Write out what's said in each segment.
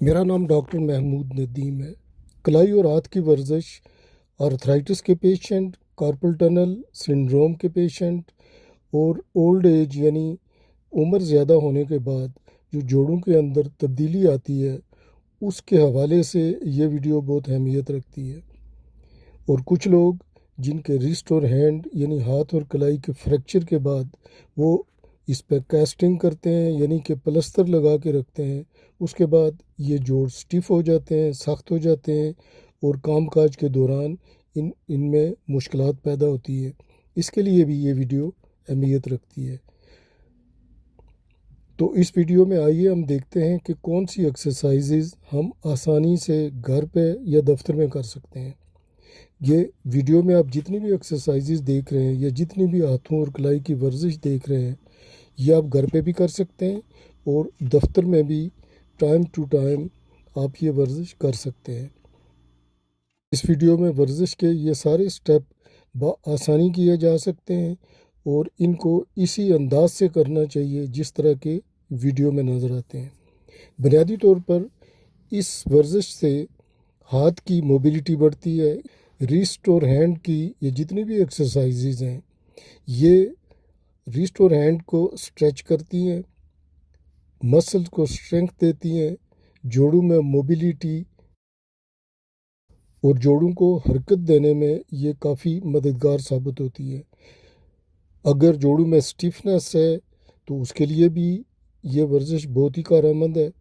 मेरा नाम डॉक्टर महमूद नदीम है। कलाई और हाथ की वर्जिश आर्थराइटिस के पेशेंट, कार्पल टनल सिंड्रोम के पेशेंट और ओल्ड एज यानी उम्र ज़्यादा होने के बाद जो जोड़ों के अंदर तब्दीली आती है, उसके हवाले से ये वीडियो बहुत अहमियत रखती है। और कुछ लोग जिनके रिस्ट और हैंड यानी हाथ और कलाई के फ्रैक्चर के बाद वो इस पर कास्टिंग करते हैं यानी कि प्लस्तर लगा के रखते हैं, उसके बाद ये जोड़ स्टिफ हो जाते हैं, सख्त हो जाते हैं और कामकाज के दौरान इनमें मुश्किलात पैदा होती है। इसके लिए भी ये वीडियो अहमियत रखती है। तो इस वीडियो में आइए हम देखते हैं कि कौन सी एक्सरसाइजेज हम आसानी से घर पे या दफ्तर में कर सकते हैं। ये वीडियो में आप जितनी भी एक्सरसाइजेज देख रहे हैं या जितनी भी हाथों और कलाई की वर्जिश देख रहे हैं, ये आप घर पे भी कर सकते हैं और दफ्तर में भी टाइम टू टाइम आप ये वर्जिश कर सकते हैं। इस वीडियो में वर्जिश के ये सारे स्टेप आसानी किए जा सकते हैं और इनको इसी अंदाज से करना चाहिए जिस तरह के वीडियो में नज़र आते हैं। बुनियादी तौर पर इस वर्जिश से हाथ की मोबिलिटी बढ़ती है। रिस्ट और हैंड की ये जितनी भी एक्सरसाइजेज हैं, ये रिस्ट और हैंड को स्ट्रेच करती हैं, मसल्स को स्ट्रेंथ देती हैं, जोड़ों में मोबिलिटी और जोड़ों को हरकत देने में ये काफ़ी मददगार साबित होती है। अगर जोड़ों में स्टिफनेस है तो उसके लिए भी ये वर्जिश बहुत ही कारआमद है।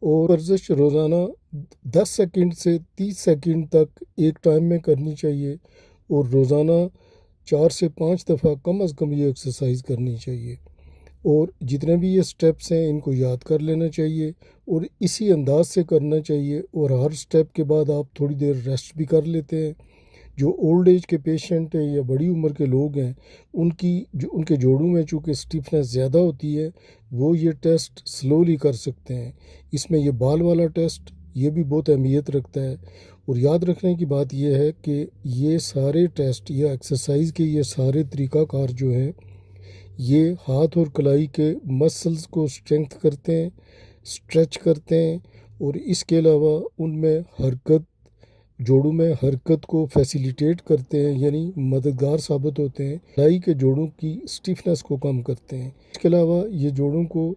और वर्जिश रोज़ाना 10 सेकंड से 30 सेकंड तक एक टाइम में करनी चाहिए और रोज़ाना 4 से 5 दफ़ा कम अज़ कम ये एक्सरसाइज करनी चाहिए। और जितने भी ये स्टेप्स हैं इनको याद कर लेना चाहिए और इसी अंदाज से करना चाहिए। और हर स्टेप के बाद आप थोड़ी देर रेस्ट भी कर लेते हैं। जो ओल्ड एज के पेशेंट हैं या बड़ी उम्र के लोग हैं, उनके जोड़ों में चूँकि स्टिफनेस ज़्यादा होती है, वो ये टेस्ट स्लोली कर सकते हैं। इसमें ये बाल वाला टेस्ट ये भी बहुत अहमियत रखता है। और याद रखने की बात यह है कि ये सारे टेस्ट या एक्सरसाइज के ये सारे तरीक़ाकार जो हैं, ये हाथ और कलाई के मसल्स को स्ट्रेंथ करते हैं, स्ट्रेच करते हैं और इसके अलावा उनमें हरकत, जोड़ों में हरकत को फैसिलिटेट करते हैं यानी मददगार साबित होते हैं। कलाई के जोड़ों की स्टिफनेस को कम करते हैं। इसके अलावा ये जोड़ों को,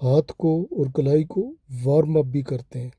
हाथ को और कलाई को वार्म अप भी करते हैं।